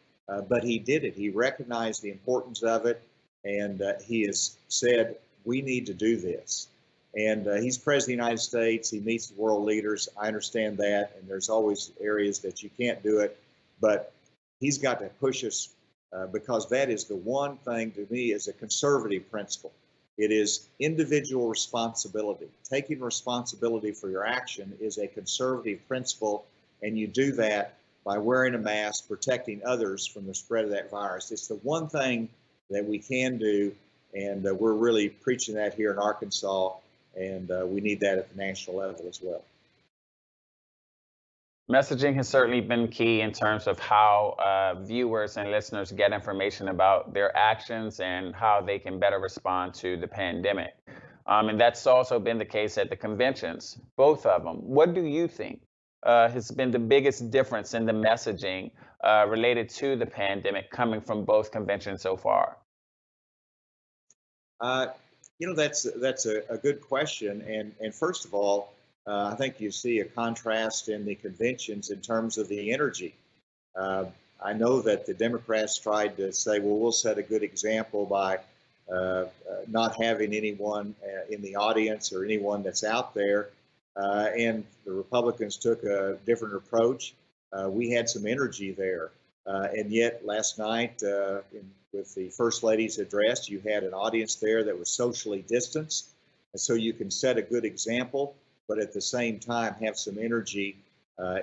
but he did it. He recognized the importance of it, and he has said, we need to do this. And he's president of the United States. He meets the world leaders. I understand that. And there's always areas that you can't do it. But he's got to push us because that is the one thing to me is a conservative principle. It is individual responsibility. Taking responsibility for your action is a conservative principle. And you do that by wearing a mask, protecting others from the spread of that virus. It's the one thing that we can do. And we're really preaching that here in Arkansas. And we need that at the national level as well. Messaging has certainly been key in terms of how viewers and listeners get information about their actions and how they can better respond to the pandemic. And that's also been the case at the conventions, both of them. What do you think has been the biggest difference in the messaging related to the pandemic coming from both conventions so far? That's a good question. And first of all, I think you see a contrast in the conventions in terms of the energy. I know that the Democrats tried to say, well, we'll set a good example by not having anyone in the audience or anyone that's out there. And the Republicans took a different approach. We had some energy there. And yet last night, with the First Lady's address, you had an audience there that was socially distanced. And so you can set a good example, but at the same time have some energy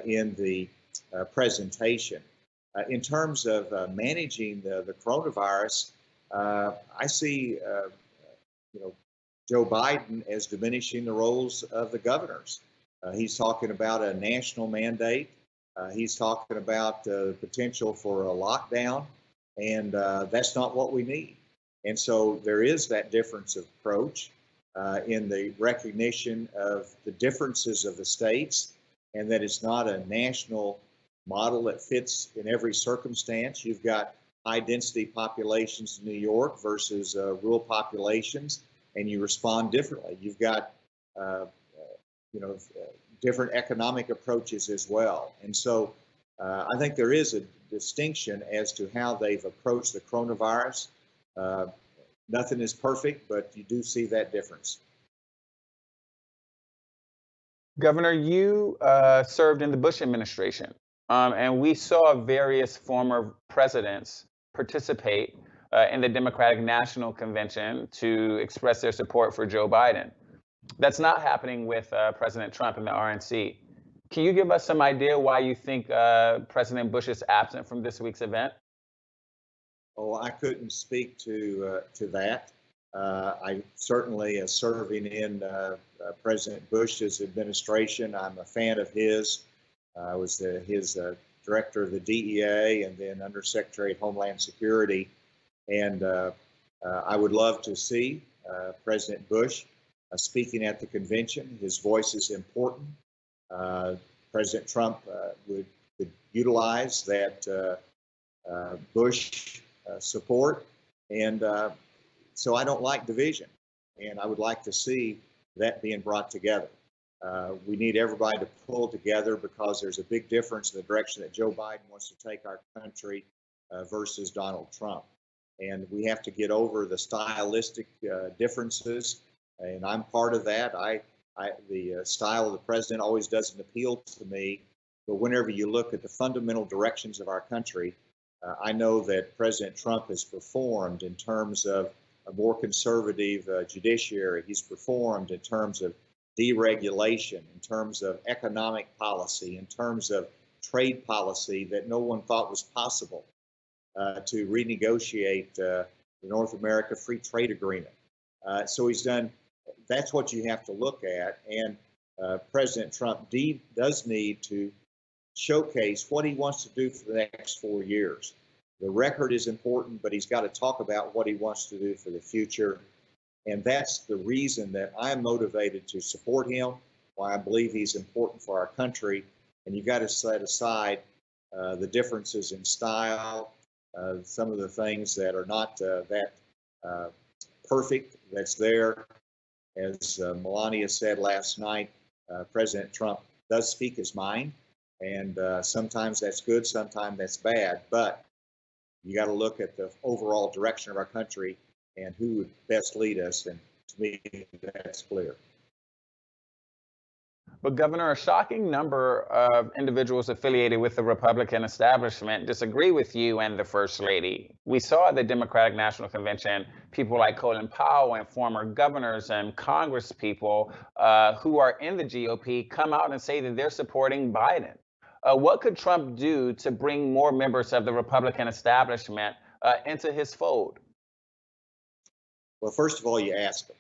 in the presentation. In terms of managing the coronavirus, I see Joe Biden as diminishing the roles of the governors. He's talking about a national mandate. He's talking about the potential for a lockdown, and that's not what we need. And so there is that difference of approach in the recognition of the differences of the states, and that it's not a national model that fits in every circumstance. You've got high density populations in New York versus rural populations, and you respond differently. You've got different economic approaches as well. And so I think there is a distinction as to how they've approached the coronavirus. Nothing is perfect, but you do see that difference. Governor, you served in the Bush administration, and we saw various former presidents participate in the Democratic National Convention to express their support for Joe Biden. That's not happening with President Trump and the RNC. Can you give us some idea why you think President Bush is absent from this week's event? Oh, I couldn't speak to that. I certainly, serving in President Bush's administration, I'm a fan of his. I was his director of the DEA and then Undersecretary of Homeland Security. And I would love to see President Bush speaking at the convention. His voice is important. President Trump could utilize that Bush support. And so I don't like division. And I would like to see that being brought together. We need everybody to pull together because there's a big difference in the direction that Joe Biden wants to take our country versus Donald Trump. And we have to get over the stylistic differences, and I'm part of that. The style of the president always doesn't appeal to me, but whenever you look at the fundamental directions of our country, I know that President Trump has performed in terms of a more conservative judiciary. He's performed in terms of deregulation, in terms of economic policy, in terms of trade policy that no one thought was possible. To renegotiate the North America Free Trade Agreement. So he's done, that's what you have to look at. And President Trump does need to showcase what he wants to do for the next 4 years. The record is important, but he's got to talk about what he wants to do for the future. And that's the reason that I'm motivated to support him, why I believe he's important for our country. And you've got to set aside the differences in style, some of the things that are not that perfect that's there. As Melania said last night, President Trump does speak his mind, and sometimes that's good, sometimes that's bad, but you got to look at the overall direction of our country and who would best lead us, and to me, that's clear. But Governor, a shocking number of individuals affiliated with the Republican establishment disagree with you and the First Lady. We saw at the Democratic National Convention people like Colin Powell and former governors and Congress people who are in the GOP come out and say that they're supporting Biden. What could Trump do to bring more members of the Republican establishment into his fold? Well, first of all, you ask them.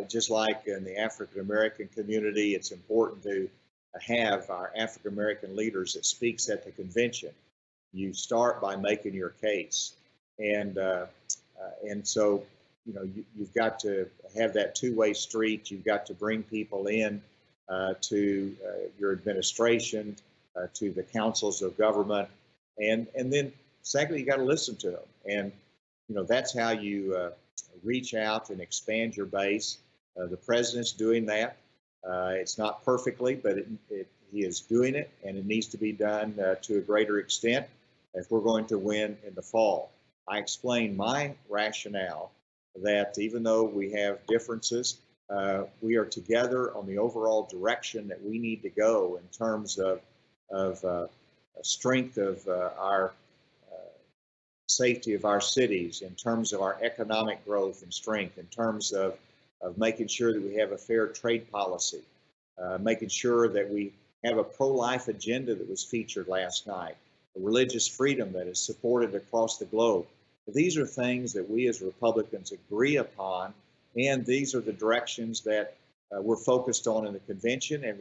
Just like in the African American community, it's important to have our African American leaders that speaks at the convention. You start by making your case, and so you've got to have that two-way street. You've got to bring people in to your administration, to the councils of government, and then secondly, you got to listen to them, and that's how you reach out and expand your base. The president's doing that. It's not perfectly, but he is doing it, and it needs to be done to a greater extent if we're going to win in the fall. I explained my rationale that even though we have differences, we are together on the overall direction that we need to go in terms of strength of our safety of our cities, in terms of our economic growth and strength, in terms of making sure that we have a fair trade policy, making sure that we have a pro-life agenda that was featured last night, a religious freedom that is supported across the globe. These are things that we as Republicans agree upon And these are the directions that we're focused on in the convention, and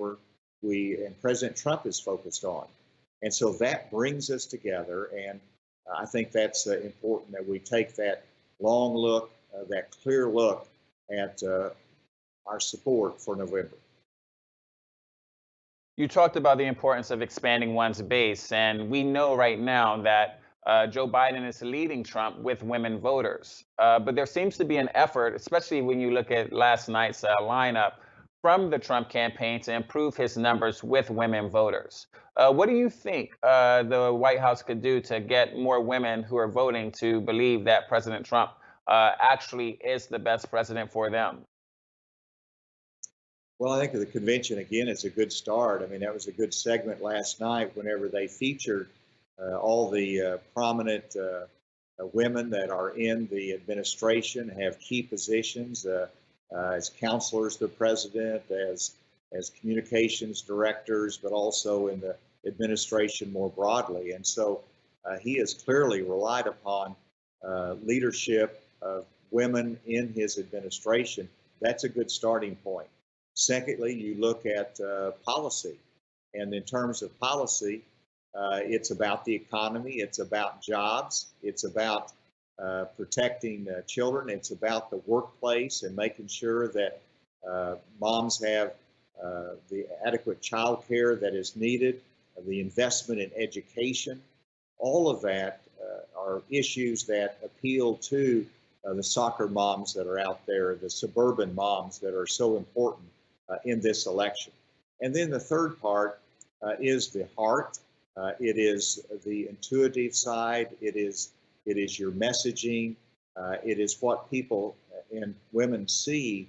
and President Trump is focused on. And so that brings us together, and I think that's important that we take that long look, that clear look at our support for November. You talked about the importance of expanding one's base, and we know right now that Joe Biden is leading Trump with women voters. But there seems to be an effort, especially when you look at last night's lineup, from the Trump campaign to improve his numbers with women voters. What do you think the White House could do to get more women who are voting to believe that President Trump actually is the best president for them? Well, I think the convention, again, is a good start. I mean, that was a good segment last night whenever they featured all the prominent women that are in the administration, have key positions as counselors to the president, as communications directors, but also in the administration more broadly. And so he has clearly relied upon leadership of women in his administration. That's a good starting point. Secondly, you look at policy. And in terms of policy, it's about the economy, it's about jobs, it's about protecting children, it's about the workplace and making sure that moms have the adequate child care that is needed, the investment in education. All of that are issues that appeal to the soccer moms that are out there, the suburban moms that are so important in this election. And then the third part is the heart. It is the intuitive side. It is your messaging. It is what people and women see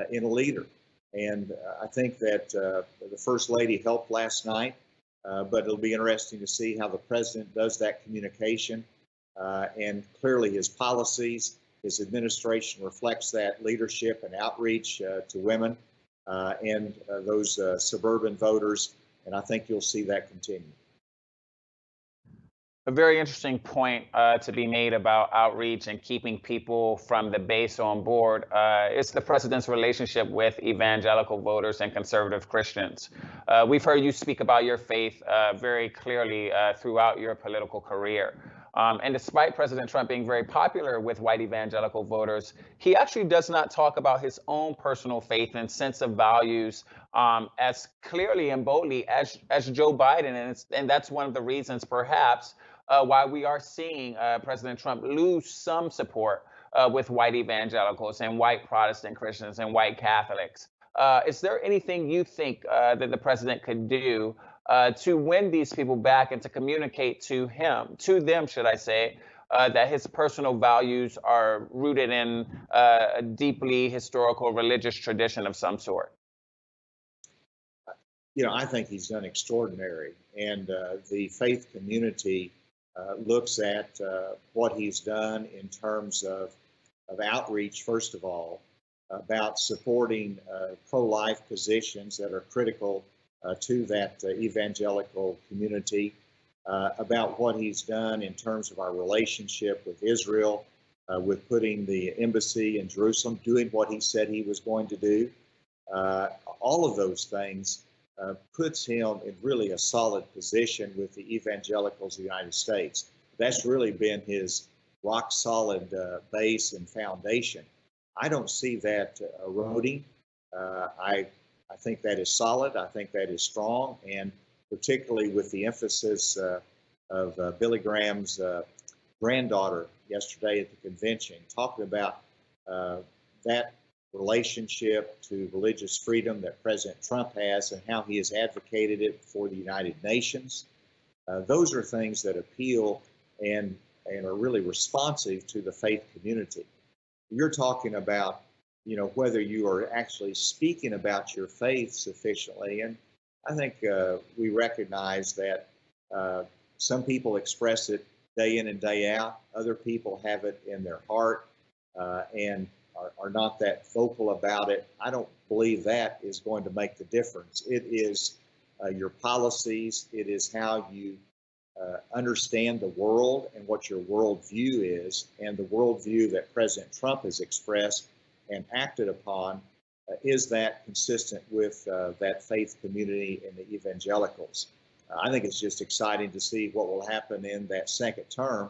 in a leader. And I think that the First Lady helped last night, but it'll be interesting to see how the president does that communication. And clearly his policies, his administration reflects that leadership and outreach to women and those suburban voters. And I think you'll see that continue. A very interesting point to be made about outreach and keeping people from the base on board is the president's relationship with evangelical voters and conservative Christians. We've heard you speak about your faith very clearly throughout your political career. And despite President Trump being very popular with white evangelical voters, he actually does not talk about his own personal faith and sense of values as clearly and boldly as Joe Biden. And that's one of the reasons, perhaps, why we are seeing President Trump lose some support with white evangelicals and white Protestant Christians and white Catholics. Is there anything you think that the president could do to win these people back and to communicate to them, should I say, that his personal values are rooted in a deeply historical religious tradition of some sort? You know, I think he's done extraordinary, and the faith community looks at what he's done in terms of outreach, first of all, about supporting pro-life positions that are critical to that evangelical community, about what he's done in terms of our relationship with Israel, with putting the embassy in Jerusalem, doing what he said he was going to do. All of those things puts him in really a solid position with the evangelicals of the United States. That's really been his rock solid base and foundation. I don't see that eroding. I think that is solid. I think that is strong, and particularly with the emphasis of Billy Graham's granddaughter yesterday at the convention, talking about that relationship to religious freedom that President Trump has and how he has advocated it for the United Nations. Those are things that appeal and are really responsive to the faith community. You're talking about, you know, whether you are actually speaking about your faith sufficiently. And I think we recognize that some people express it day in and day out. Other people have it in their heart and are not that vocal about it. I don't believe that is going to make the difference. It is your policies. It is how you understand the world and what your worldview is, and the worldview that President Trump has expressed and acted upon, is that consistent with that faith community and the evangelicals? I think it's just exciting to see what will happen in that second term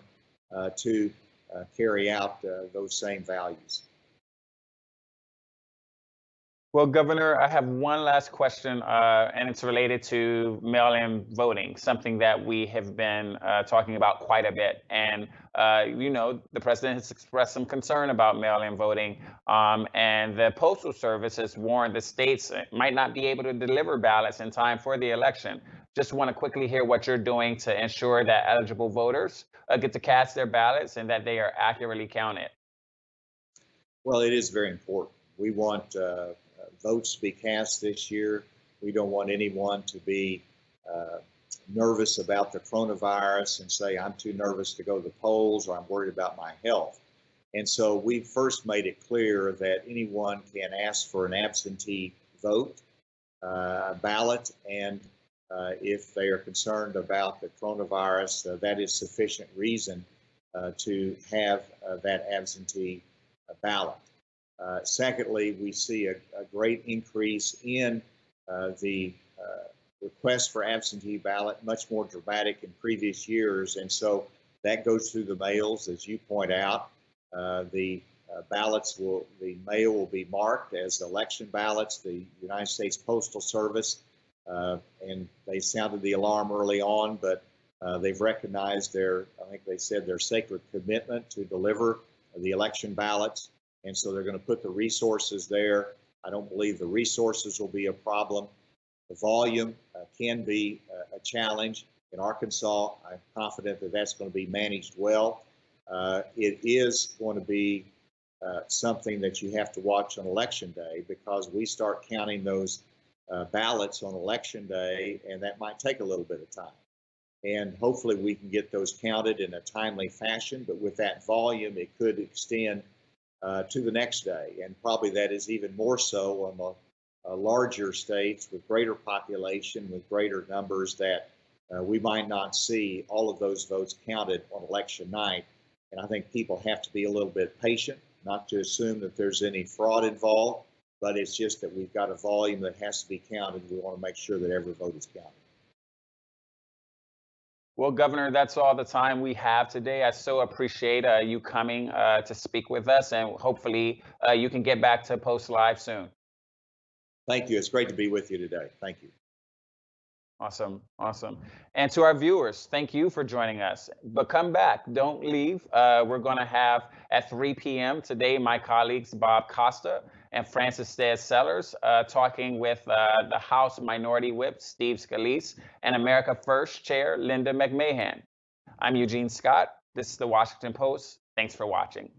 to carry out those same values. Well, Governor, I have one last question, and it's related to mail-in voting, something that we have been talking about quite a bit. And, the president has expressed some concern about mail-in voting, and the Postal Service has warned the states might not be able to deliver ballots in time for the election. Just want to quickly hear what you're doing to ensure that eligible voters get to cast their ballots and that they are accurately counted. Well, it is very important. We want votes to be cast this year. We don't want anyone to be nervous about the coronavirus and say, I'm too nervous to go to the polls, or I'm worried about my health. And so we first made it clear that anyone can ask for an absentee vote, ballot, and if they are concerned about the coronavirus, that is sufficient reason to have that absentee ballot. Secondly, we see a great increase in the request for absentee ballot, much more dramatic in previous years. And so that goes through the mails, as you point out. The mail will be marked as election ballots. The United States Postal Service, and they sounded the alarm early on, but they've recognized I think they said their sacred commitment to deliver the election ballots. And so they're going to put the resources there. I don't believe the resources will be a problem. The volume can be a challenge. In Arkansas, I'm confident that that's going to be managed well. It is going to be something that you have to watch on Election Day, because we start counting those ballots on Election Day, and that might take a little bit of time. And hopefully we can get those counted in a timely fashion, but with that volume, it could extend to the next day. And probably that is even more so on the larger states with greater population, with greater numbers, that we might not see all of those votes counted on election night. And I think people have to be a little bit patient, not to assume that there's any fraud involved, but it's just that we've got a volume that has to be counted. We want to make sure that every vote is counted. Well, Governor, that's all the time we have today. I so appreciate you coming to speak with us, and hopefully you can get back to Post Live soon. Thank you. It's great to be with you today. Thank you. Awesome. Awesome. And to our viewers, thank you for joining us. But come back. Don't leave. We're going to have at 3 p.m. today my colleagues Bob Costa and Francis Stead Sellers talking with the House Minority Whip Steve Scalise and America First Chair Linda McMahon. I'm Eugene Scott. This is the Washington Post. Thanks for watching.